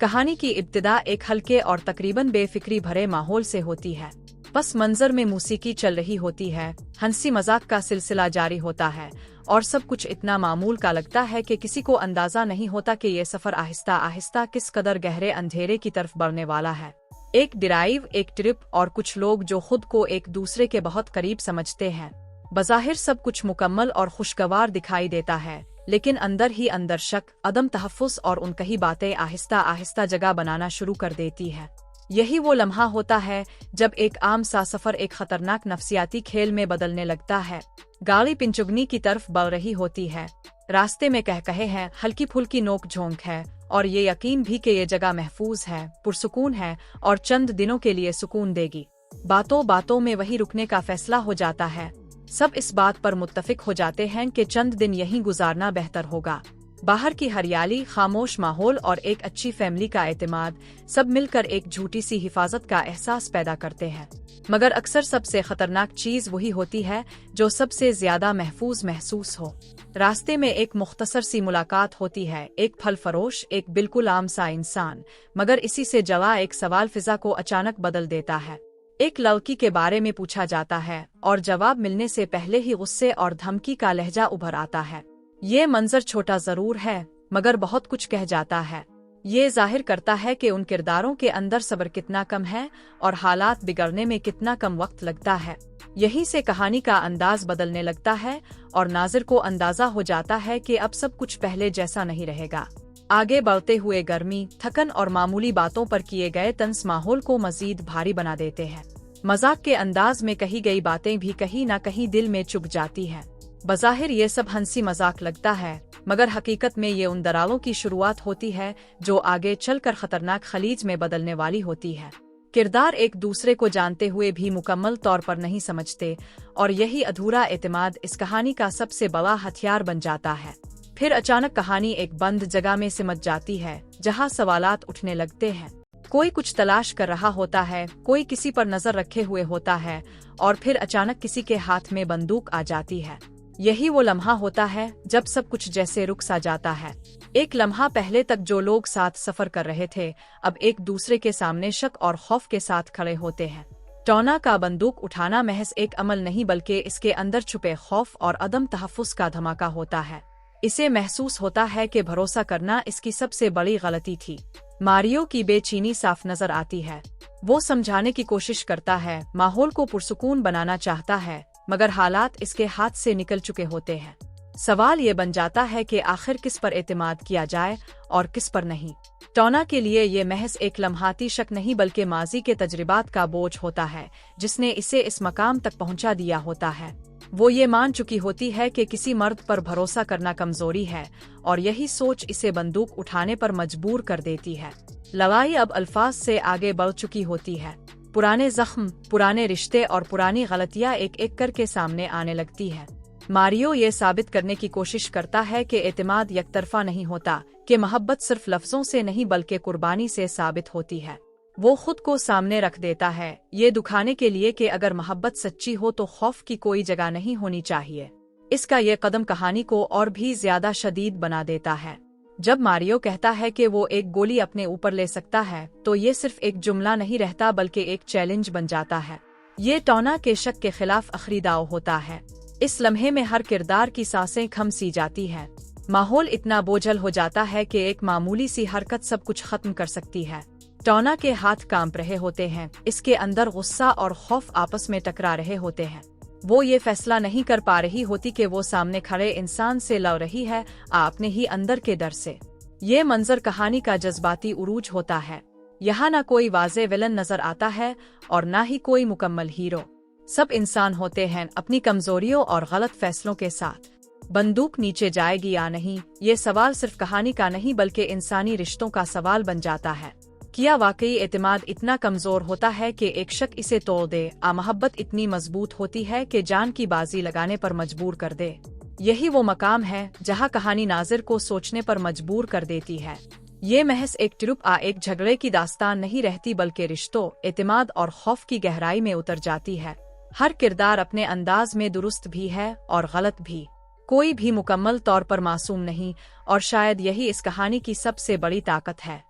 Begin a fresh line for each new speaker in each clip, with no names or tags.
कहानी की इब्तिदा एक हल्के और तकरीबन बेफिक्री भरे माहौल से होती है। पस मंजर में मौसीकी चल रही होती है, हंसी मजाक का सिलसिला जारी होता है और सब कुछ इतना मामूल का लगता है कि किसी को अंदाजा नहीं होता कि ये सफर आहिस्ता आहिस्ता किस कदर गहरे अंधेरे की तरफ बढ़ने वाला है। एक ड्राइव, एक ट्रिप और कुछ लोग जो खुद को एक दूसरे के बहुत करीब समझते हैं। बज़ाहिर सब कुछ मुकम्मल और खुशगवार दिखाई देता है, लेकिन अंदर ही अंदर शक, अदम तहफ़्फ़ुज़ और उनकही बातें आहिस्ता आहिस्ता जगह बनाना शुरू कर देती है। यही वो लम्हा होता है जब एक आम सा सफर एक खतरनाक नफसियाती खेल में बदलने लगता है। गाड़ी पिंचुगनी की तरफ बढ़ रही होती है, रास्ते में कहे हैं, हल्की फुल्की नोक झोंक है और ये यकीन भी कि ये जगह महफूज है, पुरसुकून है और चंद दिनों के लिए सुकून देगी। बातों बातों में वही रुकने का फैसला हो जाता है। सब इस बात पर मुत्तफिक हो जाते हैं कि चंद दिन यहीं गुजारना बेहतर होगा। बाहर की हरियाली, खामोश माहौल और एक अच्छी फैमिली का एतमाद सब मिलकर एक झूठी सी हिफाजत का एहसास पैदा करते हैं। मगर अक्सर सबसे खतरनाक चीज वही होती है जो सबसे ज्यादा महफूज महसूस हो। रास्ते में एक मुख्तसर सी मुलाकात होती है, एक फल फरोश, एक बिल्कुल आम सा इंसान, मगर इसी से जवा एक सवाल फिजा को अचानक बदल देता है। एक लड़की के बारे में पूछा जाता है और जवाब मिलने से पहले ही गुस्से और धमकी का लहजा उभर आता है। ये मंजर छोटा जरूर है, मगर बहुत कुछ कह जाता है। ये जाहिर करता है कि उन किरदारों के अंदर सब्र कितना कम है और हालात बिगड़ने में कितना कम वक्त लगता है। यहीं से कहानी का अंदाज बदलने लगता है और नाज़िर को अंदाजा हो जाता है कि अब सब कुछ पहले जैसा नहीं रहेगा। आगे बढ़ते हुए गर्मी, थकन और मामूली बातों पर किए गए तंज माहौल को मजीद भारी बना देते हैं। मजाक के अंदाज में कही गई बातें भी कहीं न कहीं दिल में चुभ जाती हैं। बज़ाहिर ये सब हंसी मजाक लगता है, मगर हकीकत में ये उन दरारों की शुरुआत होती है जो आगे चलकर खतरनाक खलीज में बदलने वाली होती है। किरदार एक दूसरे को जानते हुए भी मुकम्मल तौर पर नहीं समझते और यही अधूरा एतमाद इस कहानी का सबसे बड़ा हथियार बन जाता है। फिर अचानक कहानी एक बंद जगह में सिमट जाती है जहां सवालात उठने लगते हैं। कोई कुछ तलाश कर रहा होता है, कोई किसी पर नजर रखे हुए होता है और फिर अचानक किसी के हाथ में बंदूक आ जाती है। यही वो लम्हा होता है जब सब कुछ जैसे रुक सा जाता है। एक लम्हा पहले तक जो लोग साथ सफर कर रहे थे अब एक दूसरे के सामने शक और खौफ के साथ खड़े होते हैं। टोना का बंदूक उठाना महज एक अमल नहीं बल्कि इसके अंदर छुपे खौफ और अदम तहफ़्फ़ुज़ का धमाका होता है। इसे महसूस होता है कि भरोसा करना इसकी सबसे बड़ी गलती थी। मारियो की बेचैनी साफ नजर आती है। वो समझाने की कोशिश करता है, माहौल को पुरसुकून बनाना चाहता है, मगर हालात इसके हाथ से निकल चुके होते हैं। सवाल ये बन जाता है कि आखिर किस पर एतमाद किया जाए और किस पर नहीं। टोना के लिए ये महज एक लम्हाती शक नहीं बल्कि माजी के तजर्बात का बोझ होता है जिसने इसे इस मकाम तक पहुंचा दिया होता है। वो ये मान चुकी होती है कि किसी मर्द पर भरोसा करना कमजोरी है और यही सोच इसे बंदूक उठाने पर मजबूर कर देती है। लड़ाई अब अल्फाज से आगे बढ़ चुकी होती है। पुराने जख्म, पुराने रिश्ते और पुरानी गलतियां एक एक करके सामने आने लगती है। मारियो ये साबित करने की कोशिश करता है कि एतमाद यकतरफा नहीं होता, कि मोहब्बत सिर्फ लफ्जों से नहीं बल्कि कुर्बानी से साबित होती है। वो खुद को सामने रख देता है, ये दिखाने के लिए कि अगर मोहब्बत सच्ची हो तो खौफ की कोई जगह नहीं होनी चाहिए। इसका ये कदम कहानी को और भी ज्यादा शदीद बना देता है। जब मारियो कहता है कि वो एक गोली अपने ऊपर ले सकता है तो ये सिर्फ एक जुमला नहीं रहता बल्कि एक चैलेंज बन जाता है। ये टोना के शक के खिलाफ आखिरी दाव होता है। इस लम्हे में हर किरदार की सांसें खम सी जाती है। माहौल इतना बोझल हो जाता है कि एक मामूली सी हरकत सब कुछ खत्म कर सकती है। टोना के हाथ कांप रहे होते हैं, इसके अंदर गुस्सा और खौफ आपस में टकरा रहे होते हैं। वो ये फैसला नहीं कर पा रही होती कि वो सामने खड़े इंसान से लड़ रही है अपने ही अंदर के डर से। ये मंजर कहानी का जज्बाती उरूज होता है। यहाँ ना कोई वाज़े विलन नजर आता है और ना ही कोई मुकम्मल हीरो। सब इंसान होते हैं अपनी कमजोरियों और गलत फैसलों के साथ। बंदूक नीचे जाएगी या नहीं, ये सवाल सिर्फ कहानी का नहीं बल्कि इंसानी रिश्तों का सवाल बन जाता है। क्या वाकई एतमाद इतना कमजोर होता है कि एक शक इसे तोड़ दे? मोहब्बत इतनी मजबूत होती है कि जान की बाजी लगाने पर मजबूर कर दे? यही वो मकाम है जहां कहानी नाज़िर को सोचने पर मजबूर कर देती है। ये महज एक ट्रिप एक झगड़े की दास्तान नहीं रहती बल्कि रिश्तों, एतमाद और खौफ की गहराई में उतर जाती है। हर किरदार अपने अंदाज में दुरुस्त भी है और गलत भी। कोई भी मुकम्मल तौर पर मासूम नहीं और शायद यही इस कहानी की सबसे बड़ी ताकत है।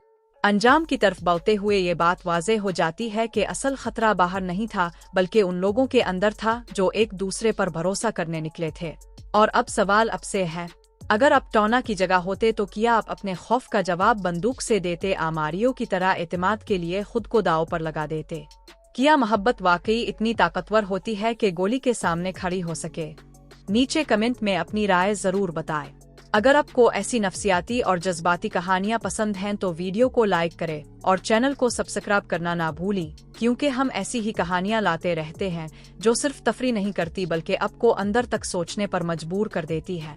अंजाम की तरफ बढ़ते हुए ये बात वाज़ेह हो जाती है कि असल खतरा बाहर नहीं था बल्कि उन लोगों के अंदर था जो एक दूसरे पर भरोसा करने निकले थे। और अब सवाल अब से है, अगर आप टोना की जगह होते तो क्या आप अपने खौफ का जवाब बंदूक से देते, आमारियों की तरह एतमाद के लिए खुद को दांव पर लगा देते? क्या मोहब्बत वाकई इतनी ताकतवर होती है कि गोली के सामने खड़ी हो सके? नीचे कमेंट में अपनी राय जरूर बताएं। अगर आपको ऐसी नफसियाती और जज्बाती कहानियां पसंद हैं तो वीडियो को लाइक करें और चैनल को सब्सक्राइब करना ना भूलें, क्योंकि हम ऐसी ही कहानियां लाते रहते हैं जो सिर्फ तफरी नहीं करती बल्कि आपको अंदर तक सोचने पर मजबूर कर देती है।